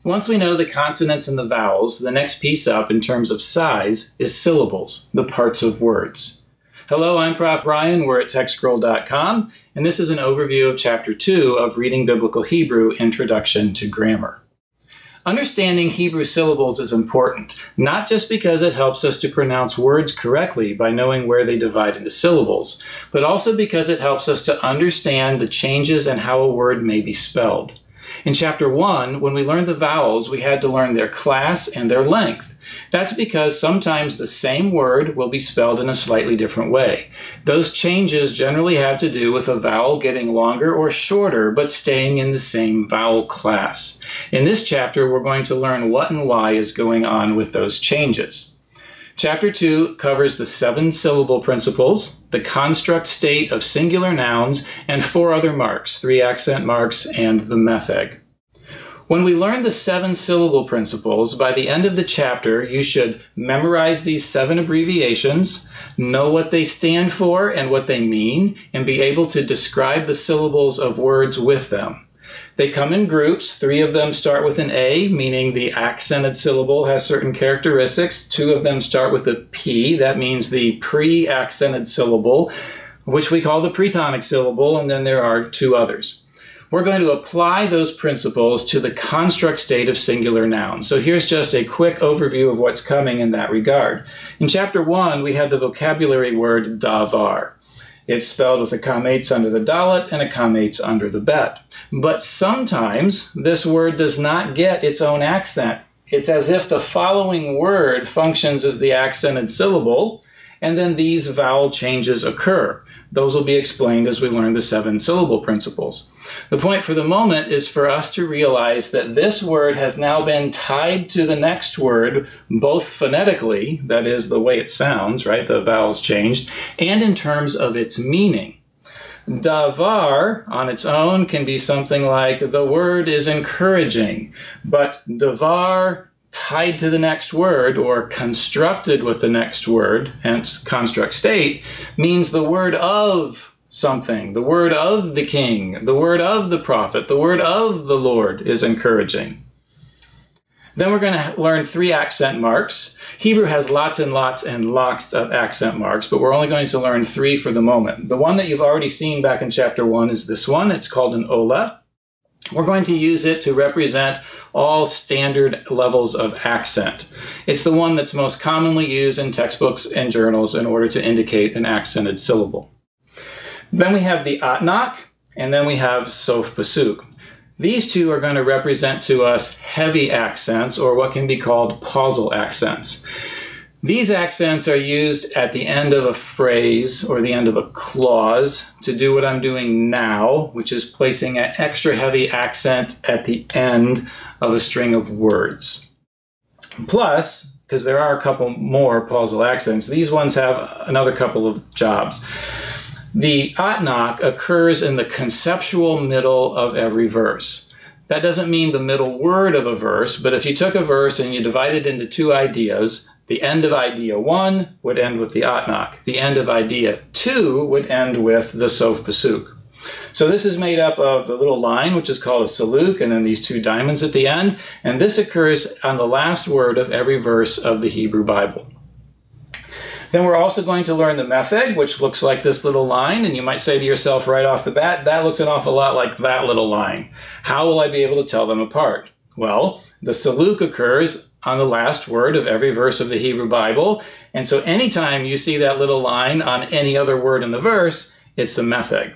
Once we know the consonants and the vowels, the next piece up in terms of size is syllables, the parts of words. Hello, I'm Prof Brian, we're at TechScroll.com, and this is an overview of Chapter 2 of Reading Biblical Hebrew, Introduction to Grammar. Understanding Hebrew syllables is important, not just because it helps us to pronounce words correctly by knowing where they divide into syllables, but also because it helps us to understand the changes in how a word may be spelled. In Chapter 1, when we learned the vowels, we had to learn their class and their length. That's because sometimes the same word will be spelled in a slightly different way. Those changes generally have to do with a vowel getting longer or shorter, but staying in the same vowel class. In this chapter, we're going to learn what and why is going on with those changes. Chapter 2 covers the 7 syllable principles, the construct state of singular nouns, and 4 other marks, 3 accent marks, and the method. When we learn the 7 syllable principles, by the end of the chapter, you should memorize these 7 abbreviations, know what they stand for and what they mean, and be able to describe the syllables of words with them. They come in groups. 3 of them start with an A, meaning the accented syllable has certain characteristics. 2 of them start with a P, that means the pre-accented syllable, which we call the pretonic syllable, and then there are 2 others. We're going to apply those principles to the construct state of singular nouns. So here's just a quick overview of what's coming in that regard. In Chapter 1, we had the vocabulary word davar. It's spelled with a kametz under the dalet and a kametz under the bet. But sometimes this word does not get its own accent. It's as if the following word functions as the accented syllable, and then these vowel changes occur. Those will be explained as we learn the 7 syllable principles. The point for the moment is for us to realize that this word has now been tied to the next word, both phonetically, that is the way it sounds, right? The vowels changed, and in terms of its meaning. Davar on its own can be something like the word is encouraging, but davar tied to the next word or constructed with the next word, hence construct state, means the word of something, the word of the king, the word of the prophet, the word of the Lord is encouraging. Then we're going to learn 3 accent marks. Hebrew has lots and lots and lots of accent marks, but we're only going to learn 3 for the moment. The one that you've already seen back in Chapter 1 is this one. It's called an ola. We're going to use it to represent all standard levels of accent. It's the one that's most commonly used in textbooks and journals in order to indicate an accented syllable. Then we have the atnak, and then we have sof pasuk. These 2 are going to represent to us heavy accents, or what can be called pausal accents. These accents are used at the end of a phrase or the end of a clause to do what I'm doing now, which is placing an extra heavy accent at the end of a string of words. Plus, because there are a couple more pausal accents, these ones have another couple of jobs. The atnak occurs in the conceptual middle of every verse. That doesn't mean the middle word of a verse, but if you took a verse and you divided it into 2 ideas, the end of idea 1 would end with the atnak. The end of idea 2 would end with the sof pasuk. So this is made up of the little line, which is called a saluk, and then these 2 diamonds at the end, and this occurs on the last word of every verse of the Hebrew Bible. Then we're also going to learn the method, which looks like this little line, and you might say to yourself right off the bat, that looks an awful lot like that little line. How will I be able to tell them apart? Well, the saluk occurs on the last word of every verse of the Hebrew Bible, and so anytime you see that little line on any other word in the verse, it's a method.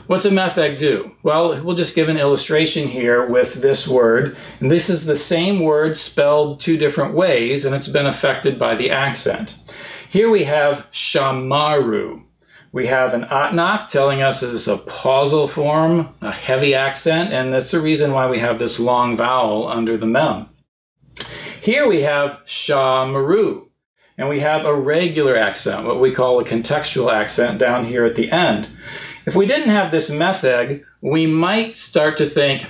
What's a method do? Well, we'll just give an illustration here with this word, and this is the same word spelled 2 different ways, and it's been affected by the accent. Here we have shamaru. We have an atnak telling us this is a pausal form, a heavy accent, and that's the reason why we have this long vowel under the mem. Here we have shamaru, and we have a regular accent, what we call a contextual accent down here at the end. If we didn't have this method, we might start to think,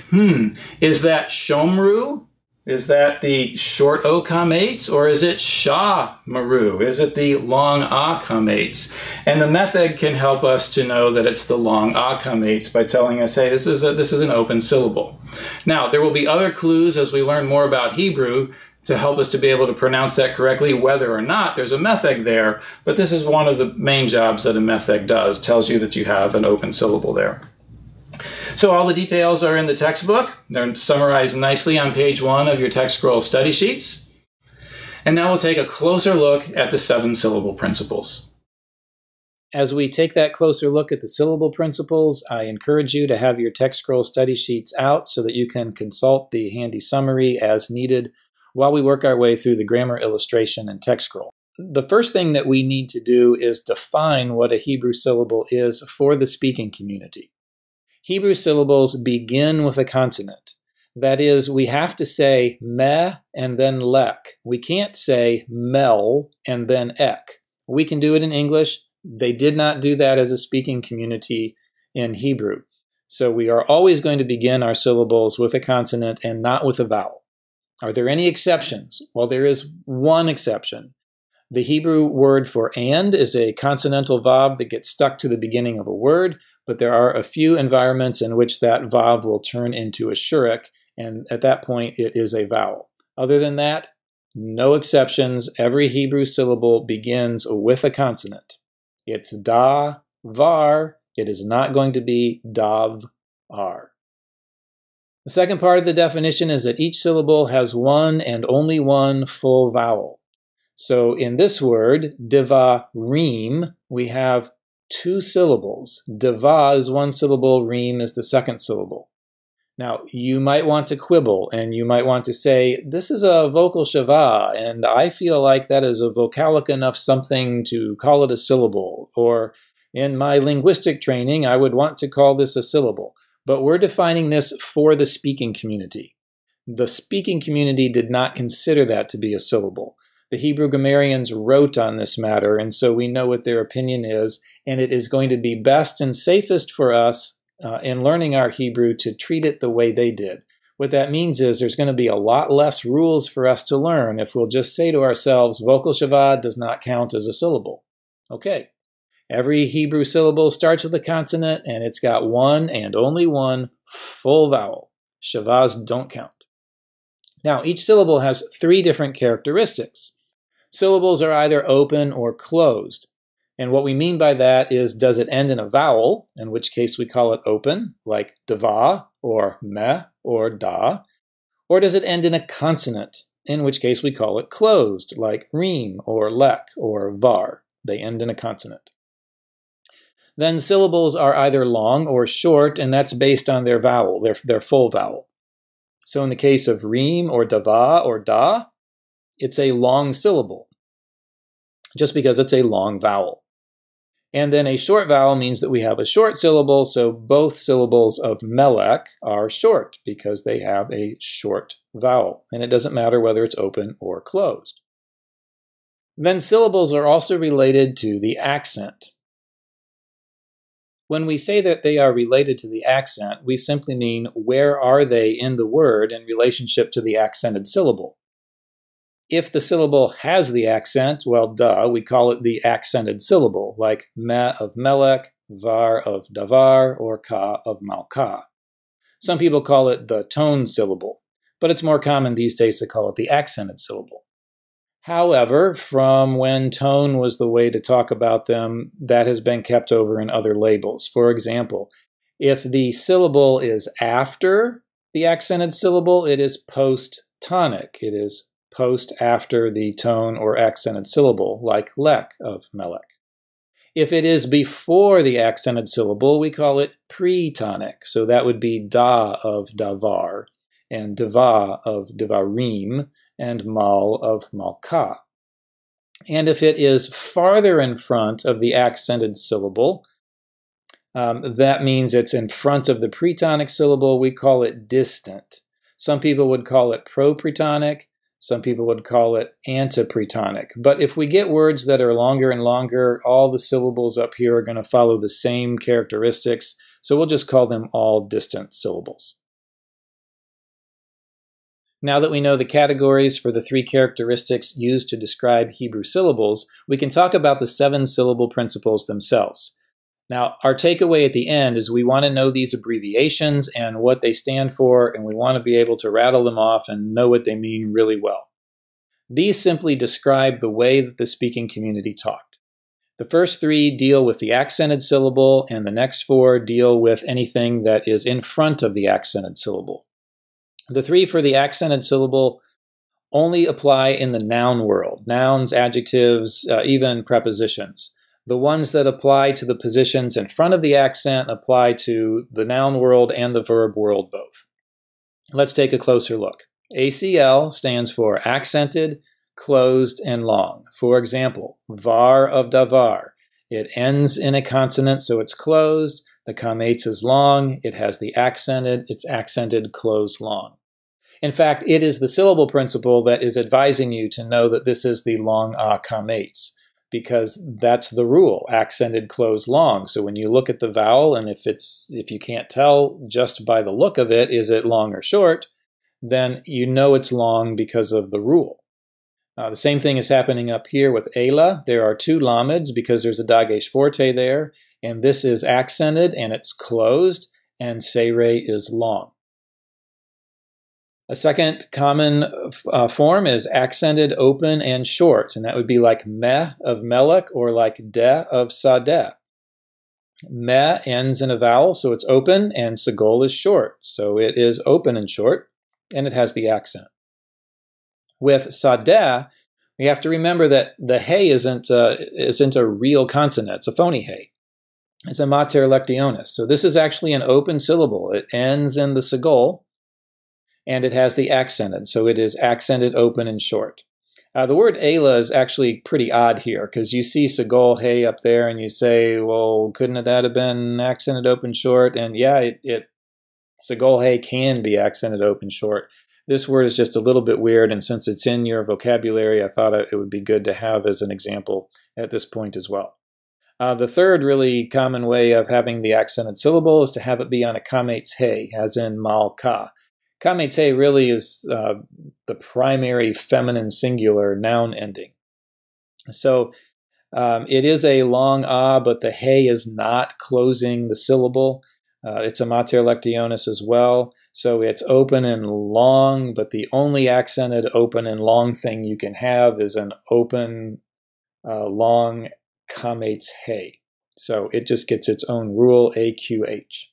is that shomru? Is that the short O comates, or is it sha maru? Is it the long a comates? And the method can help us to know that it's the long a comates by telling us, hey, this is an open syllable. Now, there will be other clues as we learn more about Hebrew to help us to be able to pronounce that correctly, whether or not there's a method there. But this is one of the main jobs that a method does, tells you that you have an open syllable there. So all the details are in the textbook. They're summarized nicely on page 1 of your DigiScroll study sheets. And now we'll take a closer look at the 7 syllable principles. As we take that closer look at the syllable principles, I encourage you to have your DigiScroll study sheets out so that you can consult the handy summary as needed while we work our way through the grammar illustration and DigiScroll. The first thing that we need to do is define what a Hebrew syllable is for the speaking community. Hebrew syllables begin with a consonant. That is, we have to say meh and then lek. We can't say mel and then ek. We can do it in English. They did not do that as a speaking community in Hebrew. So we are always going to begin our syllables with a consonant and not with a vowel. Are there any exceptions? Well, there is one exception. The Hebrew word for and is a consonantal vav that gets stuck to the beginning of a word, but there are a few environments in which that vav will turn into a shurek, and at that point it is a vowel. Other than that, no exceptions. Every Hebrew syllable begins with a consonant. It's da, var. It is not going to be dav, ar. The second part of the definition is that each syllable has one and only one full vowel. So in this word, devarim, we have 2 syllables. Deva is 1 syllable, reem is the 2nd syllable. Now, you might want to quibble, and you might want to say, this is a vocal shava, and I feel like that is a vocalic enough something to call it a syllable. Or, in my linguistic training, I would want to call this a syllable. But we're defining this for the speaking community. The speaking community did not consider that to be a syllable. The Hebrew grammarians wrote on this matter, and so we know what their opinion is, and it is going to be best and safest for us in learning our Hebrew to treat it the way they did. What that means is there's going to be a lot less rules for us to learn if we'll just say to ourselves, vocal shavad does not count as a syllable. Okay. Every Hebrew syllable starts with a consonant, and it's got one and only one full vowel. Shavas don't count. Now, each syllable has 3 different characteristics. Syllables are either open or closed. And what we mean by that is, does it end in a vowel, in which case we call it open, like dava, or meh, or da, or does it end in a consonant, in which case we call it closed, like reem, or lek, or var. They end in a consonant. Then syllables are either long or short, and that's based on their vowel, their full vowel. So in the case of reem or dava or da, it's a long syllable, just because it's a long vowel. And then a short vowel means that we have a short syllable, so both syllables of melek are short because they have a short vowel. And it doesn't matter whether it's open or closed. Then syllables are also related to the accent. When we say that they are related to the accent, we simply mean where are they in the word in relationship to the accented syllable. If the syllable has the accent, well, duh, we call it the accented syllable, like meh of melek, var of davar, or ka of malka. Some people call it the tone syllable, but it's more common these days to call it the accented syllable. However, from when tone was the way to talk about them, that has been kept over in other labels. For example, if the syllable is after the accented syllable, it is post-tonic. It is post after the tone or accented syllable, like lek of melek. If it is before the accented syllable, we call it pre-tonic. So that would be da of davar, and deva of devarim, and mal of malka. And if it is farther in front of the accented syllable, that means it's in front of the pretonic syllable, we call it distant. Some people would call it propretonic, some people would call it antipretonic. But if we get words that are longer and longer, all the syllables up here are going to follow the same characteristics, so we'll just call them all distant syllables. Now that we know the categories for the 3 characteristics used to describe Hebrew syllables, we can talk about the 7 syllable principles themselves. Now, our takeaway at the end is we want to know these abbreviations and what they stand for, and we want to be able to rattle them off and know what they mean really well. These simply describe the way that the speaking community talked. The first 3 deal with the accented syllable, and the next 4 deal with anything that is in front of the accented syllable. The 3 for the accented syllable only apply in the noun world: nouns, adjectives, even prepositions. The ones that apply to the positions in front of the accent apply to the noun world and the verb world both. Let's take a closer look. ACL stands for accented, closed, and long. For example, var of davar. It ends in a consonant, so it's closed. The kametz is long. It has the accented. It's accented, closed, long. In fact, it is the syllable principle that is advising you to know that this is the long a kametz, because that's the rule: accented, closed, long. So when you look at the vowel, and if you can't tell just by the look of it, is it long or short, then you know it's long because of the rule. The same thing is happening up here with Ela. There are 2 lameds because there's a dagesh forte there, and this is accented and it's closed, and Seire is long. A second common form is accented, open, and short, and that would be like meh of melech or like de of sadeh. Meh ends in a vowel, so it's open, and sagol is short, so it is open and short, and it has the accent. With sadeh, we have to remember that the hey isn't a real consonant, it's a phony hey. It's a mater lectionis, so this is actually an open syllable. It ends in the sagol, and it has the accented, so it is accented, open, and short. The word Ela is actually pretty odd here, because you see sagol hey up there, and you say, well, couldn't that have been accented, open, short? And yeah, sagol hey can be accented, open, short. This word is just a little bit weird, and since it's in your vocabulary, I thought it would be good to have as an example at this point as well. The third really common way of having the accented syllable is to have it be on a kametz hey, as in malka. Kametz hey really is the primary feminine singular noun ending. So it is a long ah, but the hey is not closing the syllable. It's a mater lectionis as well. So it's open and long, but the only accented open and long thing you can have is an open, long kametz hey. So it just gets its own rule, AQH.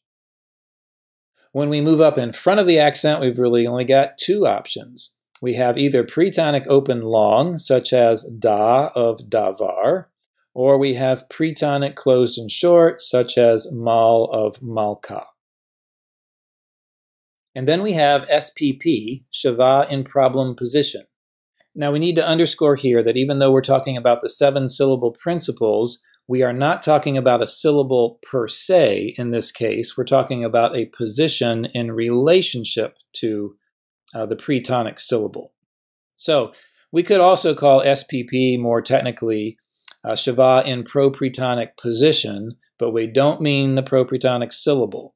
When we move up in front of the accent, we've really only got 2 options. We have either pretonic open long, such as da of davar, or we have pretonic closed and short, such as mal of malka. And then we have SPP, shava in problem position. Now we need to underscore here that even though we're talking about the 7 syllable principles, we are not talking about a syllable per se in this case. We're talking about a position in relationship to the pretonic syllable. So we could also call SPP more technically shava in propretonic position, but we don't mean the propretonic syllable.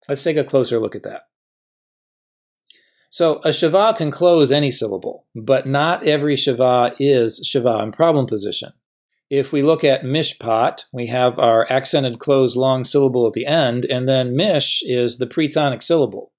Let's take a closer look at that. So a shava can close any syllable, but not every shava is shava in problem position. If we look at mishpat, we have our accented closed long syllable at the end, and then mish is the pretonic syllable.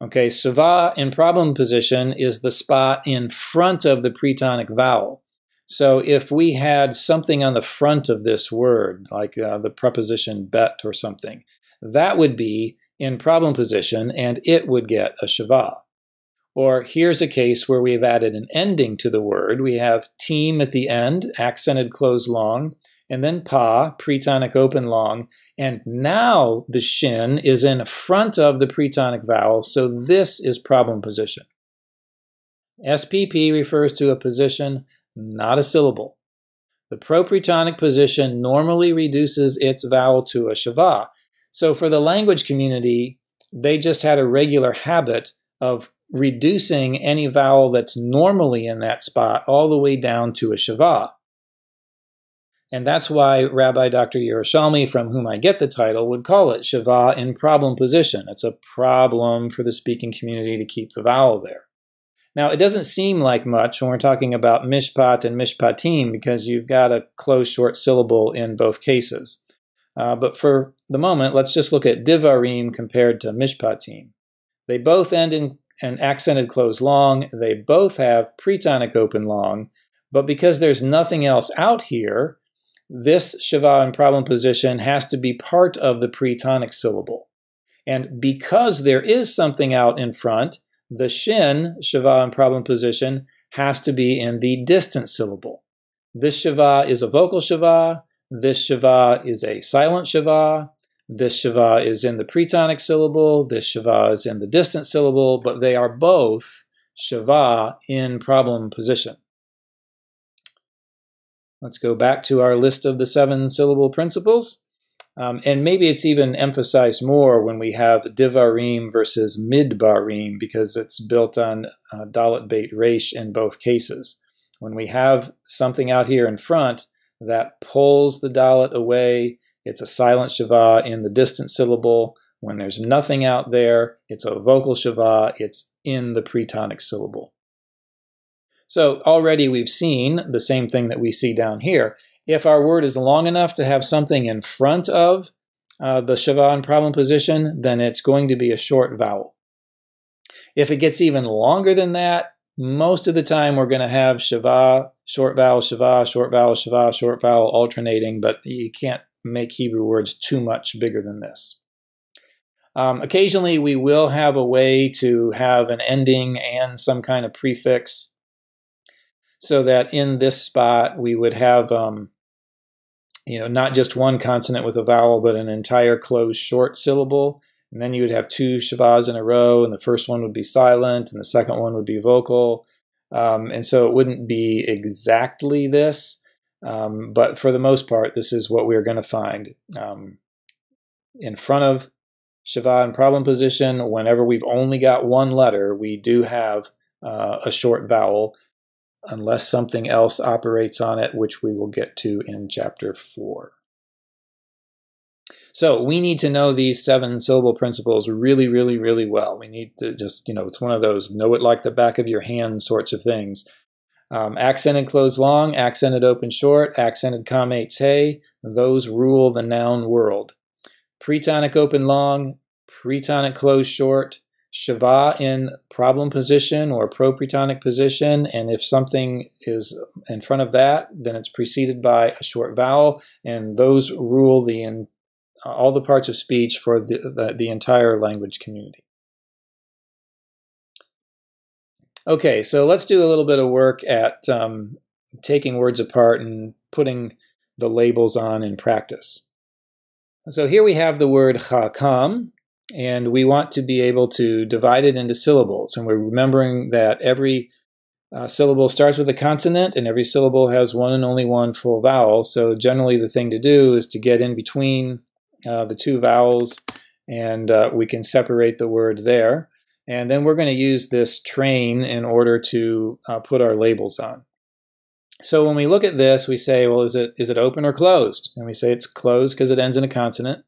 Okay, shava in problem position is the spot in front of the pretonic vowel. So if we had something on the front of this word, like the preposition bet or something, that would be in problem position, and it would get a shava. Or here's a case where we've added an ending to the word. We have team at the end, accented closed long, and then pa, pretonic open long, and now the shin is in front of the pretonic vowel, so this is problem position. SPP refers to a position, not a syllable. The propretonic position normally reduces its vowel to a shava. So for the language community, they just had a regular habit of reducing any vowel that's normally in that spot all the way down to a shava. And that's why Rabbi Dr. Yerushalmi, from whom I get the title, would call it Shava in problem position. It's a problem for the speaking community to keep the vowel there. Now, it doesn't seem like much when we're talking about mishpat and mishpatim because you've got a closed short syllable in both cases. But for the moment, let's just look at divarim compared to mishpatim. They both end in an accented closed long. They both have pretonic open long. But because there's nothing else out here, this shava in problem position has to be part of the pretonic syllable. And because there is something out in front, the shin, shava in problem position, has to be in the distant syllable. This shava is a vocal shava. This shava is a silent shava. This shava is in the pretonic syllable. This shava is in the distant syllable, but they are both shava in problem position. Let's go back to our list of the 7 syllable principles. And maybe it's even emphasized more when we have divarim versus midbarim because it's built on dalet beit resh in both cases. When we have something out here in front that pulls the dalet away, it's a silent shava in the distant syllable. When there's nothing out there, it's a vocal shava, it's in the pretonic syllable. So already we've seen the same thing that we see down here. If our word is long enough to have something in front of the shava in problem position, then it's going to be a short vowel. If it gets even longer than that, most of the time we're going to have shava, short vowel, shava, short vowel, shava, short vowel alternating, but you can't make Hebrew words too much bigger than this. Occasionally we will have a way to have an ending and some kind of prefix, so that in this spot we would have not just one consonant with a vowel, but an entire closed short syllable. And then you would have 2 shavas in a row, and the first one would be silent, and the second one would be vocal. And so it wouldn't be exactly this, but for the most part, this is what we're going to find. In front of shava in problem position, whenever we've only got one letter, we do have a short vowel, unless something else operates on it, which we will get to in chapter 4. So we need to know these 7 syllable principles really, really, really well. We need to just, it's one of those know it like the back of your hand sorts of things. Accented closed long, accented open short, accented comma say, those rule the noun world. Pretonic open long, pretonic closed short, shava in problem position or propretonic position, and if something is in front of that, then it's preceded by a short vowel, and those rule all the parts of speech for the entire language community. Okay, so let's do a little bit of work at taking words apart and putting the labels on in practice. So here we have the word chakam, and we want to be able to divide it into syllables. And we're remembering that every syllable starts with a consonant, and every syllable has one and only one full vowel. So generally the thing to do is to get in between the 2 vowels, and we can separate the word there. And then we're going to use this train in order to put our labels on. So when we look at this, we say, well, is it open or closed? And we say it's closed because it ends in a consonant.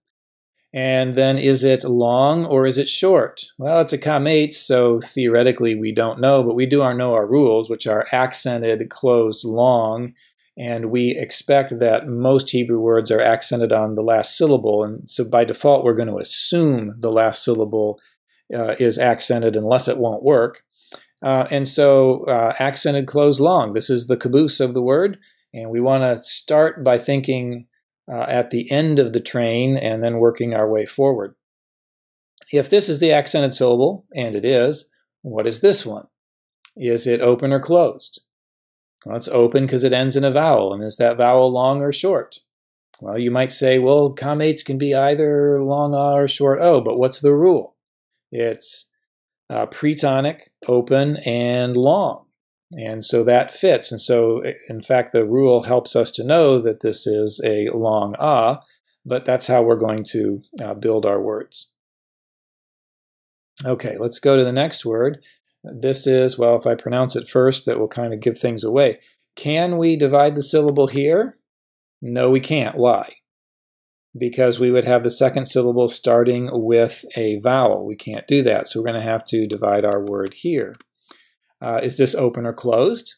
And then is it long or is it short? Well, it's a kamate, so theoretically we don't know, but we do know our rules, which are accented, closed, long, and we expect that most Hebrew words are accented on the last syllable, and so by default we're going to assume the last syllable is accented unless it won't work. And so accented, closed, long, this is the caboose of the word, and we want to start by thinking at the end of the train and then working our way forward. If this is the accented syllable, and it is, what is this one? Is it open or closed? Well, it's open because it ends in a vowel, and is that vowel long or short? Well, you might say, well, comates can be either long or short O, but what's the rule? It's pretonic, open, and long. And so that fits. And so, in fact, the rule helps us to know that this is a long but that's how we're going to build our words. Okay, let's go to the next word. This is, well, if I pronounce it first, that will kind of give things away. Can we divide the syllable here? No, we can't. Why? Because we would have the second syllable starting with a vowel. We can't do that, so we're going to have to divide our word here. Is this open or closed?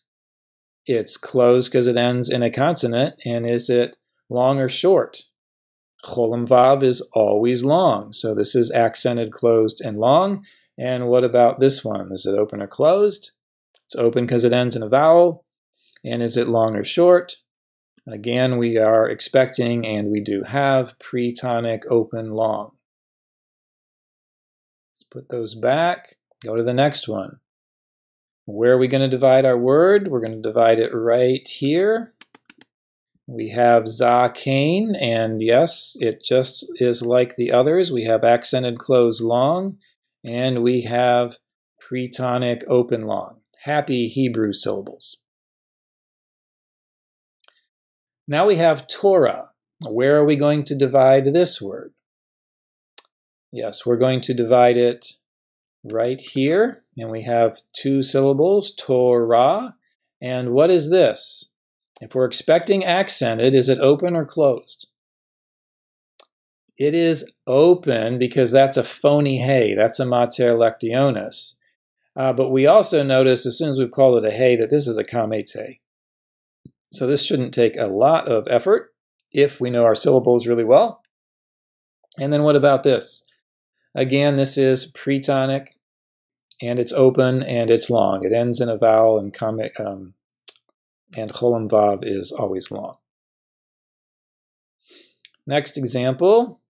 It's closed because it ends in a consonant. And is it long or short? Cholam vav is always long, so this is accented, closed, and long. And what about this one? Is it open or closed? It's open because it ends in a vowel. And is it long or short? Again, we are expecting, and we do have, pre-tonic, open, long. Let's put those back. Go to the next one. Where are we going to divide our word? We're going to divide it right here. We have zakein, and yes, it just is like the others. We have accented, closed, long, and we have pre-tonic, open, long. Happy Hebrew syllables. Now we have Torah. Where are we going to divide this word? Yes, we're going to divide it right here, and we have two syllables, Torah. And what is this? If we're expecting accented, is it open or closed? It is open because that's a phony hey. That's a mater lectionis. But we also notice, as soon as we've called it a hey, that this is a kametz hey. So this shouldn't take a lot of effort if we know our syllables really well. And then what about this? Again, this is pre-tonic, and it's open, and it's long. It ends in a vowel, and cholam vav is always long. Next example.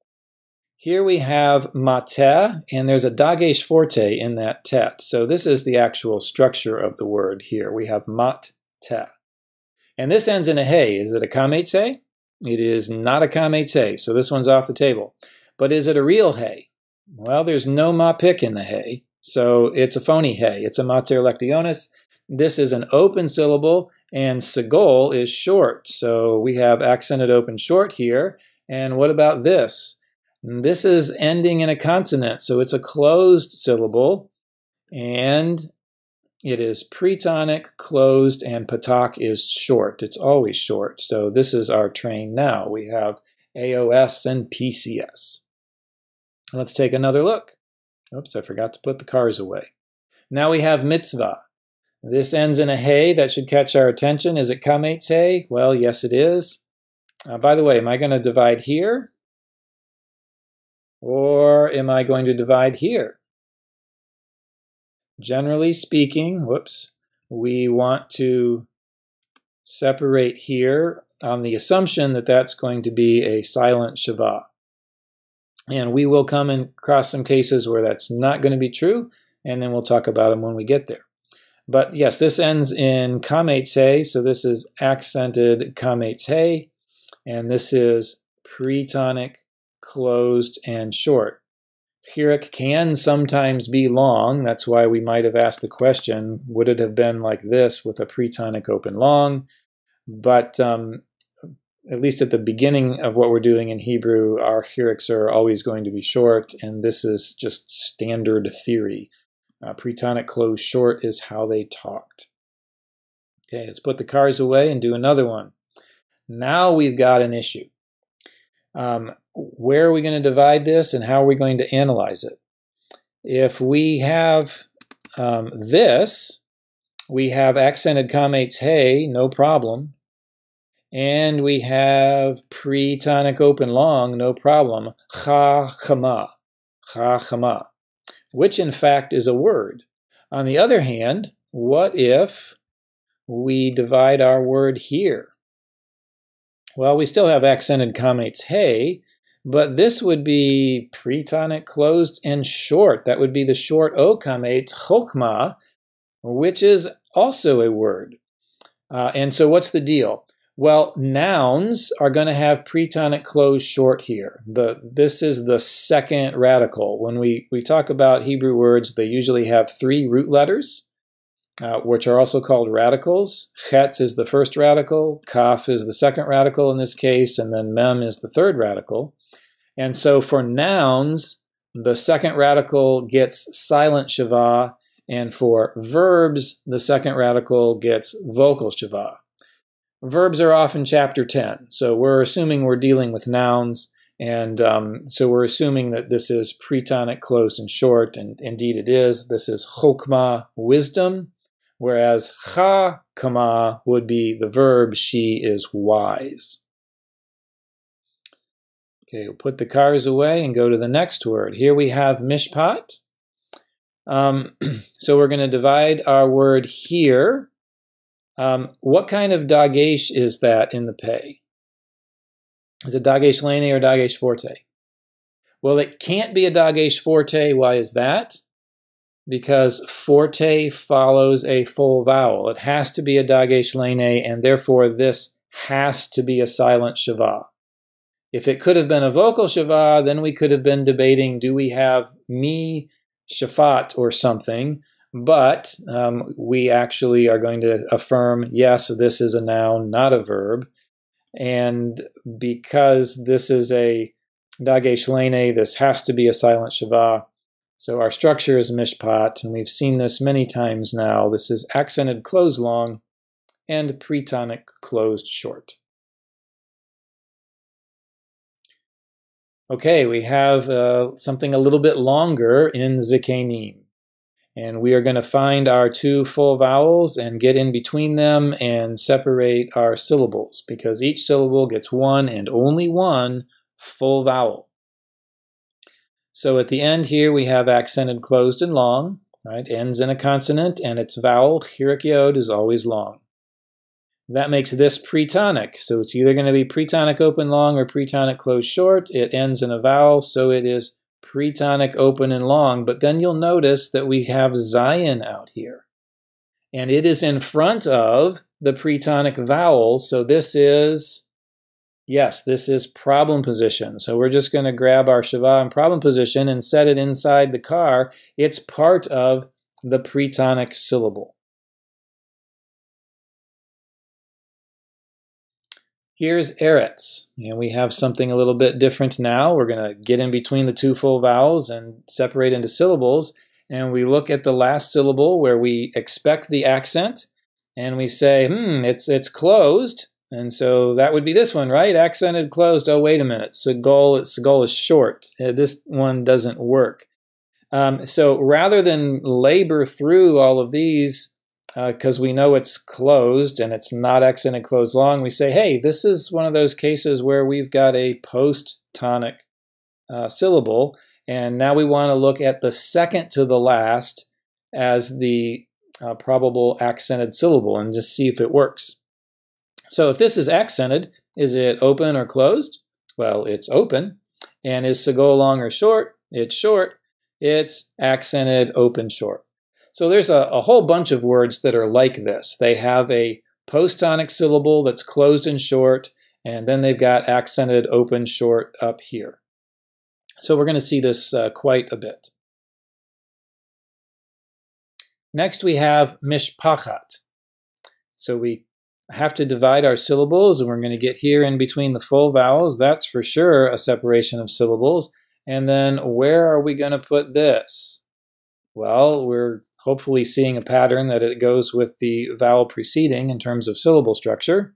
Here we have mateh, and there's a dagesh forte in that tet. So this is the actual structure of the word here. We have mateh. And this ends in a hey. Is it a kametz hey? It is not a kametz hey, so this one's off the table. But is it a real hey? Well, there's no mapik in the hey, so it's a phony hey. It's a mater lectionis. This is an open syllable, and segol is short. So we have accented open short here. And what about this? This is ending in a consonant, so it's a closed syllable, and it is pre-tonic, closed, and patak is short. It's always short. So this is our train now. We have AOS and PCS. Let's take another look. Oops, I forgot to put the cars away. Now we have mitzvah. This ends in a hey. That should catch our attention. Is it kametz hey? Well, yes, it is. By the way, am I going to divide here? Or am I going to divide here? Generally speaking, we want to separate here on the assumption that that's going to be a silent shavah. And we will come across some cases where that's not going to be true, and then we'll talk about them when we get there. But yes, this ends in kametz hey, so this is accented kametz hey, and this is pre-tonic, closed, and short. Chirik can sometimes be long. That's why we might have asked the question, would it have been like this with a pre-tonic open long? But at least at the beginning of what we're doing in Hebrew, our chiriks are always going to be short, and this is just standard theory. Pre-tonic closed short is how they talked. Okay, let's put the cars away and do another one. Now we've got an issue. Where are we going to divide this, and how are we going to analyze it? If we have this, we have accented kametz hey, no problem. And we have pre-tonic open long, no problem. Cha-chama, cha-chama, which in fact is a word. On the other hand, what if we divide our word here? Well, we still have accented kametz hey, but this would be pre-tonic, closed, and short. That would be the short o kametz, chokma, which is also a word. And so what's the deal? Well, nouns are going to have pre-tonic, closed, short here. This is the second radical. When we talk about Hebrew words, they usually have three root letters, which are also called radicals. Chet is the first radical, kaf is the second radical in this case, and then mem is the third radical. And so for nouns, the second radical gets silent shavah, and for verbs, the second radical gets vocal shavah. verbs are off in chapter 10. So we're assuming we're dealing with nouns. And so we're assuming that this is pre-tonic closed and short, and indeed it is. This is chokmah, wisdom, whereas chakmah would be the verb, she is wise. Okay, we'll put the cars away and go to the next word. Here we have mishpat. So we're going to divide our word here. What kind of dagesh is that in the pay? Is it dagesh lene or dagesh forte? Well, it can't be a dagesh forte. Why is that? Because forte follows a full vowel. It has to be a dagesh lene, and therefore this has to be a silent shava. If it could have been a vocal shava, then we could have been debating, do we have mi shafat or something? But we actually are going to affirm, yes, this is a noun, not a verb. And because this is a dagesh lene, this has to be a silent shava. So our structure is mishpat, and we've seen this many times now. This is accented closed long and pre-tonic closed short. Okay, we have something a little bit longer in zikenim. And we are going to find our two full vowels and get in between them and separate our syllables, because each syllable gets one and only one full vowel. So at the end here we have accented closed and long, right? Ends in a consonant, and its vowel, chirik yod, is always long. That makes this pre-tonic, so it's either going to be pre-tonic open long or pre-tonic closed short. It ends in a vowel, so it is pre-tonic open and long, but then you'll notice that we have zayin out here. And it is in front of the pre-tonic vowel, so this is, yes, this is problem position. So we're just going to grab our shava in problem position and set it inside the car. It's part of the pre-tonic syllable. Here's eretz, and we have something a little bit different now. We're going to get in between the two full vowels and separate into syllables, and we look at the last syllable where we expect the accent, and we say, it's closed, and so that would be this one, right? Accented closed. Oh, wait a minute. Segol is short. This one doesn't work. So rather than labor through all of these, because we know it's closed and it's not accented closed long, we say, hey, this is one of those cases where we've got a post-tonic syllable, and now we want to look at the second to the last as the probable accented syllable and just see if it works. So if this is accented, is it open or closed? Well, it's open. And is segol long or short? It's short. It's accented open short. So there's a whole bunch of words that are like this. They have a post-tonic syllable that's closed and short, and then they've got accented open short up here. So we're going to see this quite a bit. Next we have mishpachat. So we have to divide our syllables, and we're going to get here in between the full vowels. That's for sure a separation of syllables. And then where are we going to put this? Well, we're hopefully seeing a pattern that it goes with the vowel preceding in terms of syllable structure.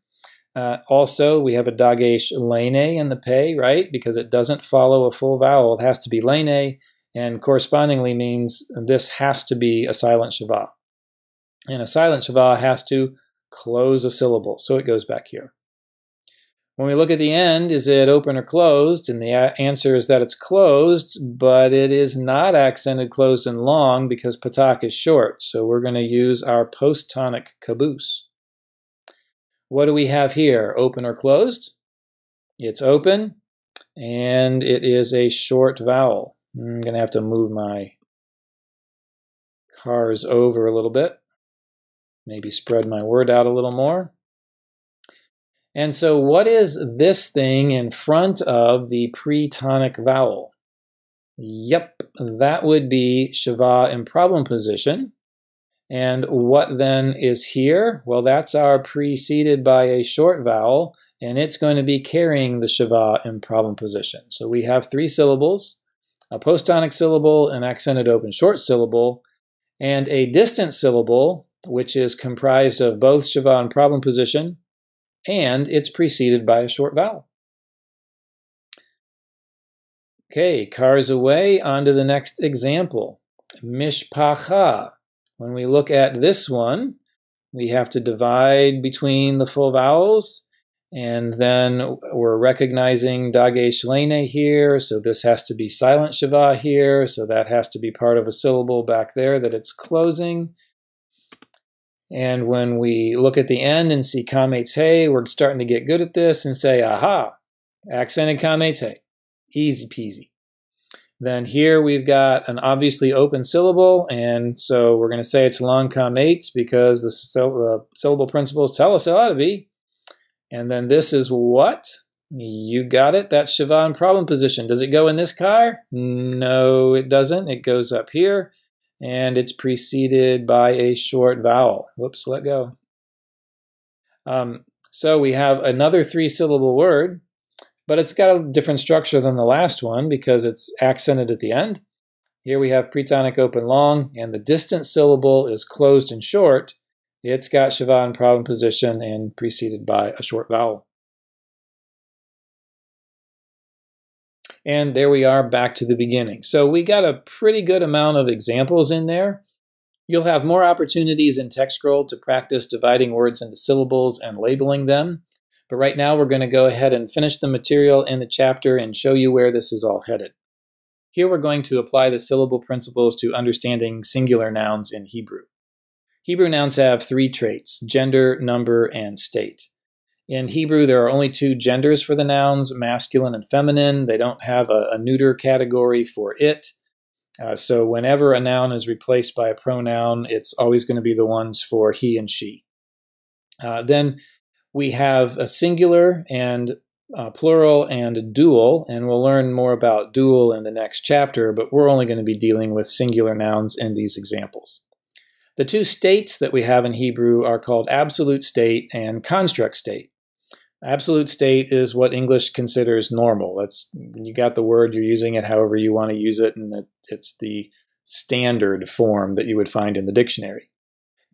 Also, we have a dagesh lene in the pay, right? Because it doesn't follow a full vowel. It has to be lene, and correspondingly means this has to be a silent shava. And a silent shava has to close a syllable, so it goes back here. When we look at the end, is it open or closed? And the answer is that it's closed, but it is not accented closed and long because patak is short. So we're going to use our post-tonic caboose. What do we have here? Open or closed? It's open, and it is a short vowel. I'm going to have to move my cars over a little bit. Maybe spread my word out a little more. And so what is this thing in front of the pre-tonic vowel? Yep, that would be shava in problem position. And what then is here? Well, that's our preceded by a short vowel, and it's going to be carrying the shava in problem position. So we have three syllables, a post-tonic syllable, an accented open short syllable, and a distant syllable, which is comprised of both shava in problem position and it's preceded by a short vowel. Okay, cars away, on to the next example. Mishpacha. When we look at this one, we have to divide between the full vowels, and then we're recognizing dagesh lene here, so this has to be silent shava here, so that has to be part of a syllable back there that it's closing. And when we look at the end and see kametz he, we're starting to get good at this and say, aha, accented kametz he. Easy peasy. Then here we've got an obviously open syllable, and so we're going to say it's long kametz because the syllable principles tell us it ought to be. And then this is what? You got it. That's shava in problem position. Does it go in this car? No, it doesn't. It goes up here, and it's preceded by a short vowel. Whoops, let go. So we have another 3-syllable word, but it's got a different structure than the last one because it's accented at the end. Here we have pretonic open long, and the distant syllable is closed and short. It's got shava in problem position and preceded by a short vowel. And there we are back to the beginning. So we got a pretty good amount of examples in there. You'll have more opportunities in TextScroll to practice dividing words into syllables and labeling them. But right now we're going to go ahead and finish the material in the chapter and show you where this is all headed. Here we're going to apply the syllable principles to understanding singular nouns in Hebrew. Hebrew nouns have 3 traits: gender, number, and state. In Hebrew, there are only 2 genders for the nouns, masculine and feminine. They don't have a neuter category for it. So whenever a noun is replaced by a pronoun, it's always going to be the ones for he and she. Then we have a singular and plural and dual, and we'll learn more about dual in the next chapter, but we're only going to be dealing with singular nouns in these examples. The 2 states that we have in Hebrew are called absolute state and construct state. Absolute state is what English considers normal. That's, when you got the word, you're using it however you want to use it, and it's the standard form that you would find in the dictionary.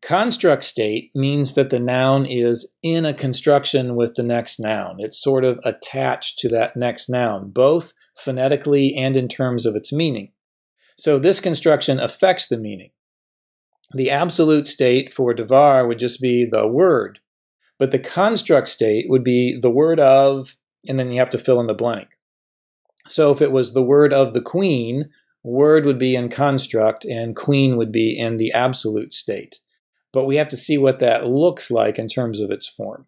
Construct state means that the noun is in a construction with the next noun. It's sort of attached to that next noun, both phonetically and in terms of its meaning. So this construction affects the meaning. The absolute state for davar would just be the word, but the construct state would be the word of, and then you have to fill in the blank. So if it was the word of the queen, word would be in construct and queen would be in the absolute state. But we have to see what that looks like in terms of its form.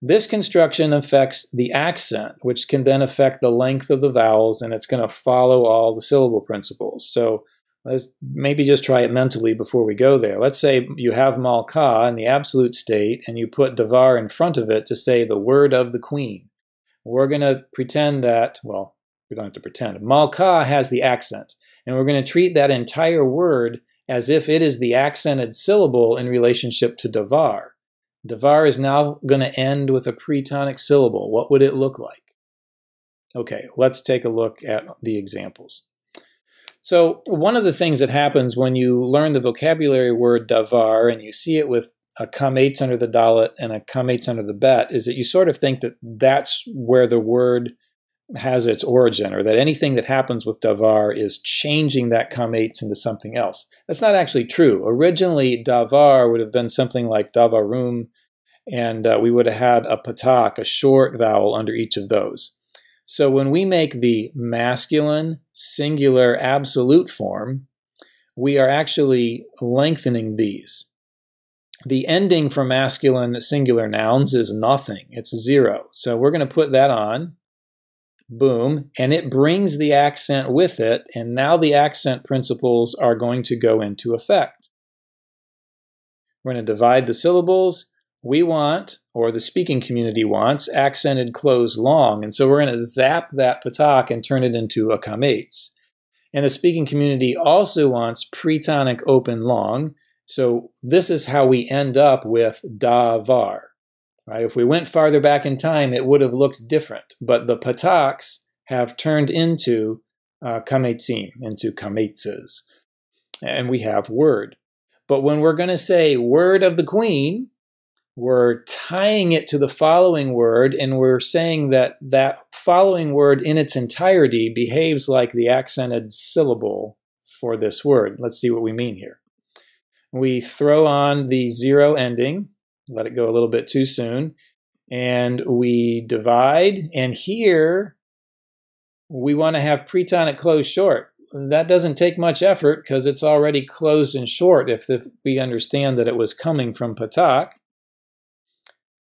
This construction affects the accent, which can then affect the length of the vowels, and it's going to follow all the syllable principles. So let's maybe just try it mentally before we go there. Let's say you have malka in the absolute state, and you put davar in front of it to say the word of the queen. We're going to pretend that, well, we don't have to pretend. Malka has the accent, and we're going to treat that entire word as if it is the accented syllable in relationship to davar. Davar is now going to end with a pretonic syllable. What would it look like? Okay, let's take a look at the examples. So one of the things that happens when you learn the vocabulary word davar and you see it with a kametz under the dalet and a kametz under the bet is that you sort of think that that's where the word has its origin, or that anything that happens with davar is changing that kametz into something else. That's not actually true. Originally, davar would have been something like davarum, and we would have had a patak, a short vowel under each of those. So when we make the masculine, singular, absolute form, we are actually lengthening these. The ending for masculine, singular nouns is nothing. It's 0. So we're going to put that on. Boom, and it brings the accent with it, and now the accent principles are going to go into effect. We're going to divide the syllables. We want, or the speaking community wants, accented closed long, and so we're going to zap that patak and turn it into a kametz. And the speaking community also wants pretonic open long, so this is how we end up with davar. Right? If we went farther back in time, it would have looked different. But the pataks have turned into kametzim, into kametzes. And we have word. But when we're going to say word of the queen, we're tying it to the following word, and we're saying that that following word in its entirety behaves like the accented syllable for this word. Let's see what we mean here. We throw on the zero ending, let it go a little bit too soon, and we divide, and here we want to have pretonic closed short. That doesn't take much effort because it's already closed and short if we understand that it was coming from patak.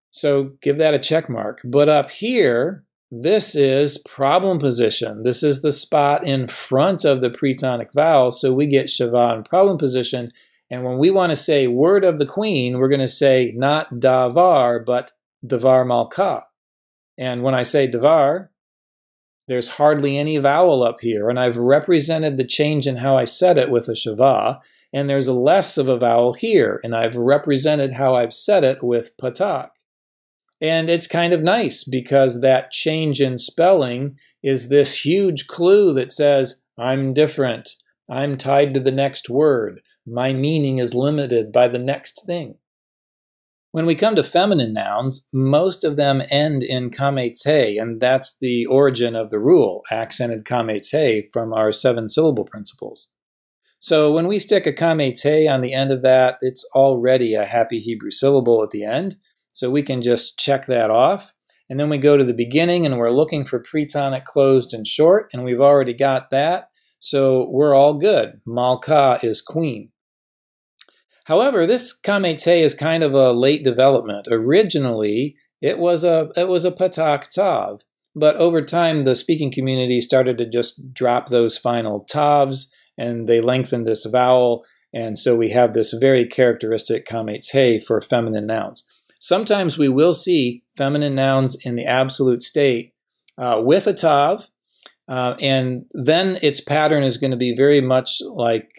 So give that a check mark. But up here, this is problem position. This is the spot in front of the pretonic vowel, so we get shava in problem position. And when we want to say word of the queen, we're going to say not davar, but davar malka. And when I say davar, there's hardly any vowel up here, and I've represented the change in how I said it with a shava, and there's less of a vowel here, and I've represented how I've said it with patak. And it's kind of nice because that change in spelling is this huge clue that says, I'm different, I'm tied to the next word, my meaning is limited by the next thing. When we come to feminine nouns, most of them end in kametze, and that's the origin of the rule, accented kametze, from our 7-syllable principles. So when we stick a kametze on the end of that, it's already a happy Hebrew syllable at the end. So we can just check that off. And then we go to the beginning and we're looking for pretonic closed and short, and we've already got that. So we're all good. Malka is queen. However, this kametze is kind of a late development. Originally, it was a patak tav, but over time the speaking community started to just drop those final tavs, and they lengthened this vowel, and so we have this very characteristic kametze for feminine nouns. Sometimes we will see feminine nouns in the absolute state with a tav, and then its pattern is going to be very much like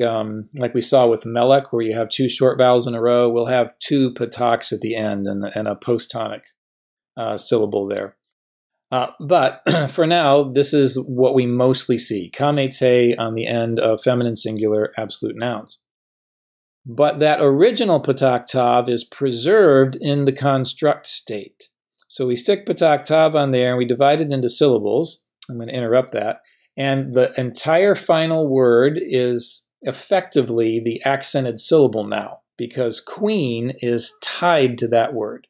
we saw with melech, where you have 2 short vowels in a row. We'll have 2 pataks at the end and a posttonic syllable there. But for now, this is what we mostly see, kametze on the end of feminine singular absolute nouns. But that original patak tav is preserved in the construct state. So we stick patak tav on there and we divide it into syllables. I'm going to interrupt that. And the entire final word is effectively the accented syllable now, because queen is tied to that word.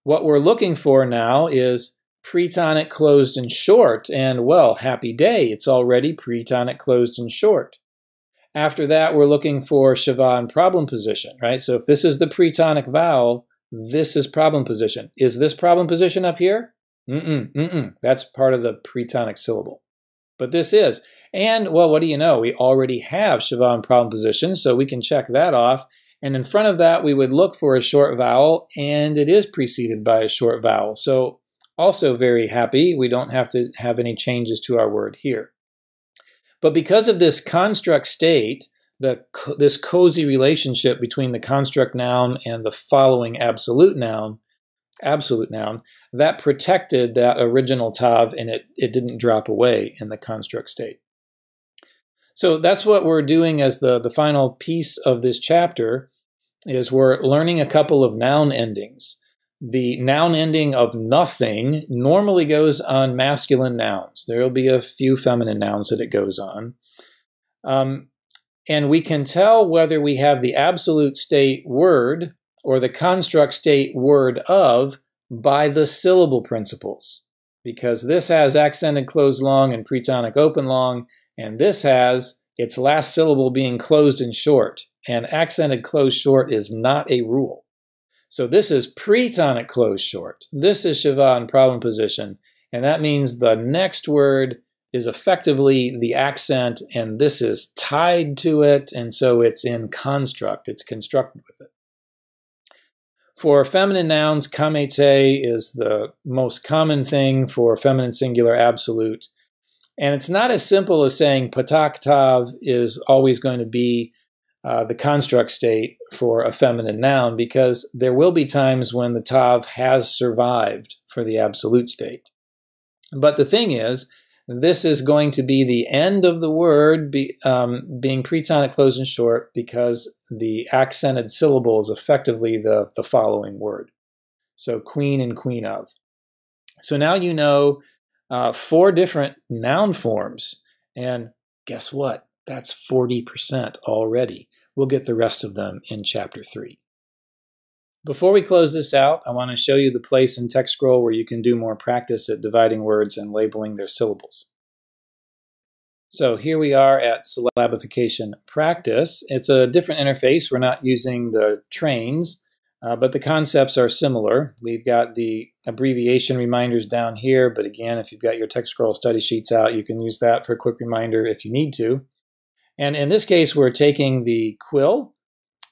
What we're looking for now is pretonic closed and short, and well, happy day, it's already pretonic closed and short. After that, we're looking for shava in problem position, right? So if this is the pretonic vowel, this is problem position. Is this problem position up here? That's part of the pretonic syllable. But this is. And, well, what do you know? We already have shava in problem position, so we can check that off. And in front of that, we would look for a short vowel, and it is preceded by a short vowel. So also very happy. We don't have to have any changes to our word here. But because of this construct state, this cozy relationship between the construct noun and the following absolute noun, that protected that original tav, and it didn't drop away in the construct state. So that's what we're doing as the final piece of this chapter, is we're learning a couple of noun endings. The noun ending of nothing normally goes on masculine nouns. There will be a few feminine nouns that it goes on. And we can tell whether we have the absolute state word or the construct state word of by the syllable principles, because this has accented closed long and pretonic open long, and this has its last syllable being closed and short, and accented closed short is not a rule. So this is pretonic closed short. This is shava in problem position, and that means the next word is effectively the accent, and this is tied to it, and so it's in construct. It's constructed with it. For feminine nouns, kametze is the most common thing for feminine singular absolute, and it's not as simple as saying patak tav is always going to be the construct state for a feminine noun, because there will be times when the tav has survived for the absolute state. But the thing is, this is going to be the end of the word being pretonic closed and short, because the accented syllable is effectively the following word. So queen and queen of. So now you know 4 different noun forms. And guess what? That's 40% already. We'll get the rest of them in Chapter 3. Before we close this out, I want to show you the place in TextScroll where you can do more practice at dividing words and labeling their syllables. So here we are at syllabification practice. It's a different interface. We're not using the trains, but the concepts are similar. We've got the abbreviation reminders down here, but again, if you've got your TextScroll study sheets out, you can use that for a quick reminder if you need to. And in this case, we're taking the quill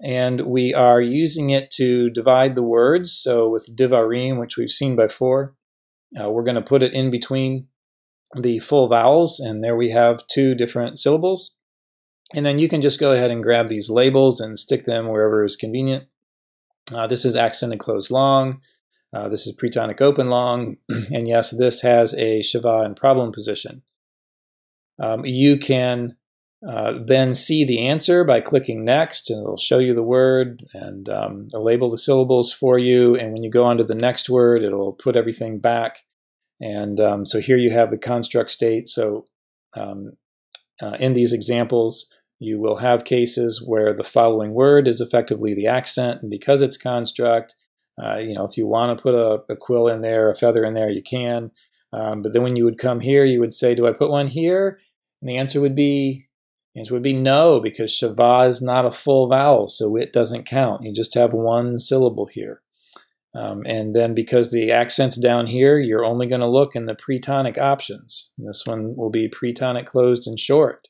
and we are using it to divide the words. So with divarim, which we've seen before, we're going to put it in between the full vowels, and there we have 2 different syllables. And then you can just go ahead and grab these labels and stick them wherever is convenient. This is accented closed long. This is pretonic open long. And yes, this has a Shiva and problem position. You can then see the answer by clicking next, and it'll show you the word and it'll label the syllables for you. And when you go on to the next word, it'll put everything back. And so here you have the construct state. So in these examples, you will have cases where the following word is effectively the accent, and because it's construct, if you want to put a quill in there, a feather in there, you can. But then when you would come here, you would say, do I put one here? And the answer would be no, because Shiva is not a full vowel, so it doesn't count. You just have one syllable here. And then because the accent's down here, you're only going to look in the pretonic options. And this one will be pretonic closed and short.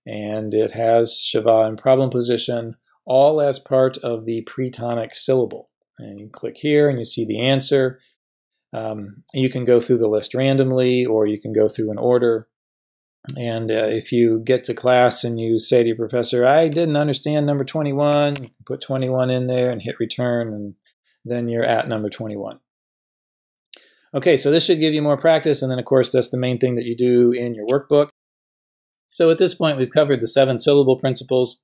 And it has Shiva and problem position all as part of the pretonic syllable. And you click here and you see the answer. You can go through the list randomly, or you can go through an order. And if you get to class and you say to your professor, I didn't understand number 21, you can put 21 in there and hit return, and then you're at number 21. Okay, so this should give you more practice, and then of course that's the main thing that you do in your workbook. So at this point we've covered the 7 syllable principles.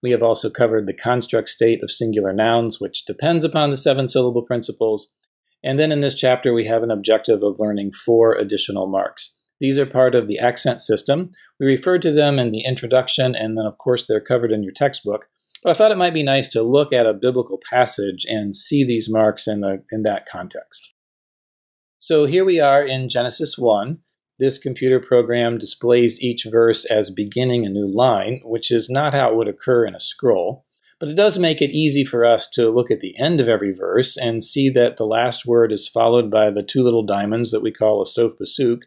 We have also covered the construct state of singular nouns, which depends upon the 7 syllable principles. And then in this chapter we have an objective of learning 4 additional marks. These are part of the accent system. We referred to them in the introduction, and then of course they're covered in your textbook. But I thought it might be nice to look at a biblical passage and see these marks in that context. So here we are in Genesis 1. This computer program displays each verse as beginning a new line, which is not how it would occur in a scroll. But it does make it easy for us to look at the end of every verse and see that the last word is followed by the 2 little diamonds that we call a sof pasuk.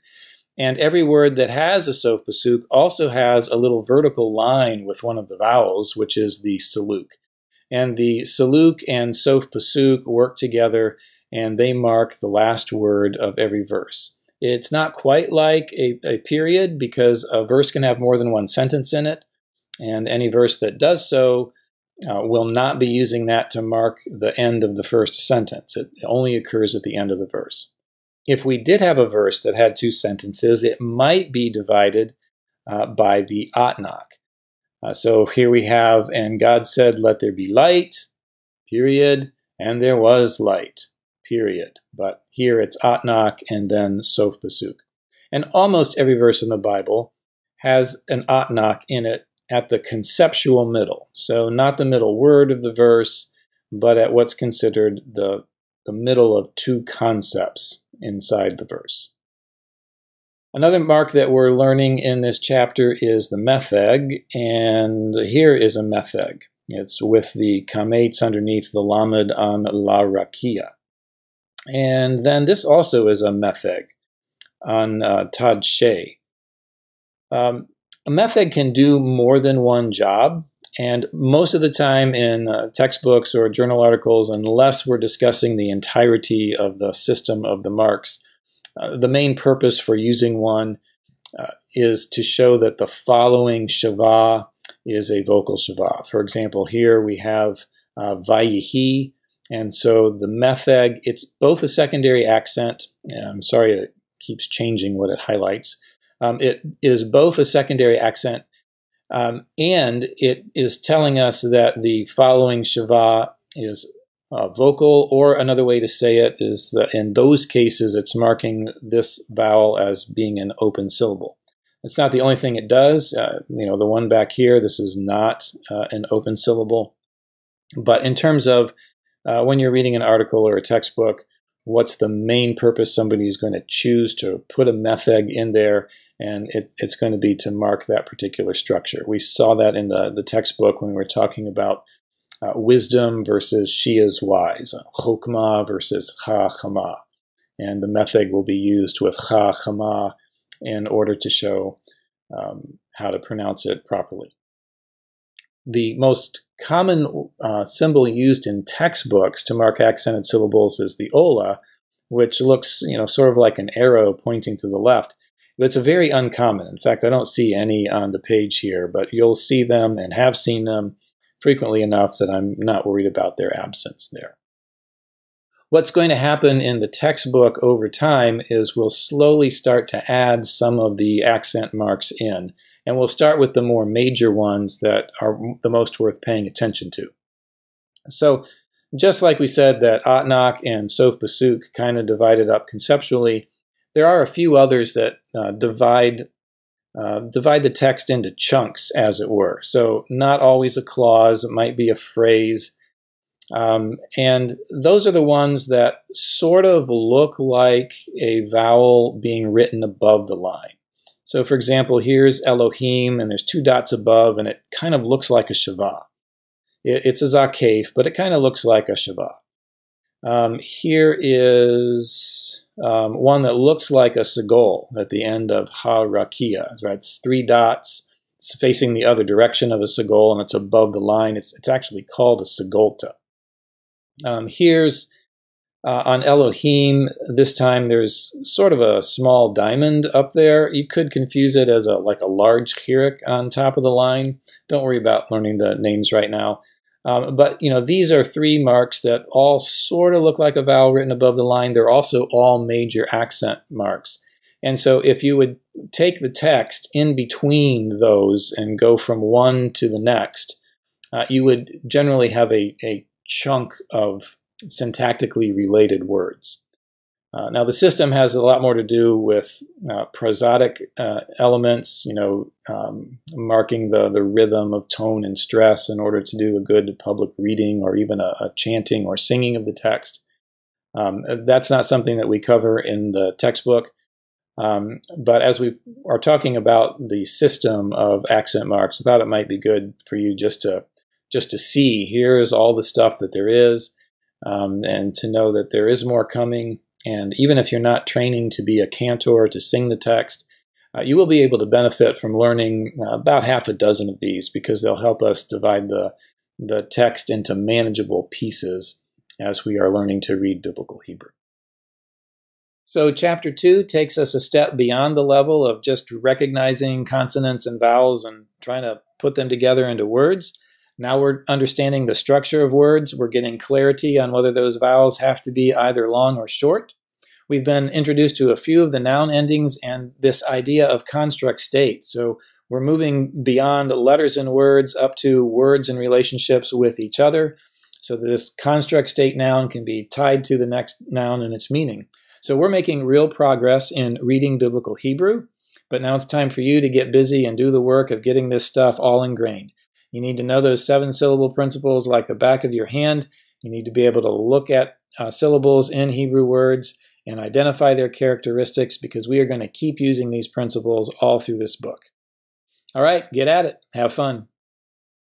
And every word that has a sof pasuk also has a little vertical line with one of the vowels, which is the saluk. And the saluk and sof pasuk work together, and they mark the last word of every verse. It's not quite like a period, because a verse can have more than one sentence in it, and any verse that does so will not be using that to mark the end of the first sentence. It only occurs at the end of the verse. If we did have a verse that had 2 sentences, it might be divided by the atnak. So here we have, and God said, let there be light, period, and there was light, period. But here it's atnak and then sof pasuk. And almost every verse in the Bible has an atnak in it at the conceptual middle. So not the middle word of the verse, but at what's considered the middle of 2 concepts inside the verse. Another mark that we're learning in this chapter is the metheg, and here is a metheg. It's with the kamates underneath the lamed on la rakia. And then this also is a metheg on tad she. A metheg can do more than one job, and most of the time in textbooks or journal articles, unless we're discussing the entirety of the system of the marks, the main purpose for using one is to show that the following Shiva is a vocal Shiva. For example, here we have vayihi, and so the metheg, it's both a secondary accent. I'm sorry, it keeps changing what it highlights. It is both a secondary accent, and it is telling us that the following Shiva is vocal, or another way to say it is that in those cases it's marking this vowel as being an open syllable. It's not the only thing it does. The one back here, this is not an open syllable. But in terms of when you're reading an article or a textbook, what's the main purpose somebody is going to choose to put a method in there, and it's going to be to mark that particular structure. We saw that in the textbook when we were talking about wisdom versus she is wise, chokmah versus chachama. And the method will be used with chachama in order to show how to pronounce it properly. The most common symbol used in textbooks to mark accented syllables is the ola, which looks sort of like an arrow pointing to the left. But it's a very uncommon. In fact, I don't see any on the page here, but you'll see them and have seen them frequently enough that I'm not worried about their absence there. What's going to happen in the textbook over time is we'll slowly start to add some of the accent marks in, and we'll start with the more major ones that are the most worth paying attention to. So just like we said that Atnak and Sof Basuk kind of divided up conceptually, there are a few others that divide the text into chunks, as it were. So not always a clause, it might be a phrase. And those are the ones that sort of look like a vowel being written above the line. So for example, here's Elohim, and there's two dots above, and it kind of looks like a shavah. It's a zakef, but it kind of looks like a shavah. Here is one that looks like a segol at the end of ha-rakia, right? It's three dots. It's facing the other direction of a segol, and it's above the line. It's actually called a segolta. Here's on Elohim, this time there's sort of a small diamond up there. You could confuse it as like a large chirik on top of the line. Don't worry about learning the names right now. But these are three marks that all sort of look like a vowel written above the line. They're also all major accent marks. And so if you would take the text in between those and go from one to the next, you would generally have a chunk of syntactically related words. Now the system has a lot more to do with prosodic elements, marking the rhythm of tone and stress in order to do a good public reading or even a chanting or singing of the text. That's not something that we cover in the textbook, but as we are talking about the system of accent marks, I thought it might be good for you just to see here's all the stuff that there is, and to know that there is more coming. And even if you're not training to be a cantor to sing the text, you will be able to benefit from learning about half a dozen of these, because they'll help us divide the text into manageable pieces as we are learning to read Biblical Hebrew. So Chapter 2 takes us a step beyond the level of just recognizing consonants and vowels and trying to put them together into words. Now we're understanding the structure of words. We're getting clarity on whether those vowels have to be either long or short. We've been introduced to a few of the noun endings and this idea of construct state. So we're moving beyond letters and words up to words and relationships with each other, so that this construct state noun can be tied to the next noun and its meaning. So we're making real progress in reading Biblical Hebrew, but now it's time for you to get busy and do the work of getting this stuff all ingrained. You need to know those 7-syllable principles like the back of your hand. You need to be able to look at syllables in Hebrew words and identify their characteristics, because we are going to keep using these principles all through this book. All right, get at it. Have fun.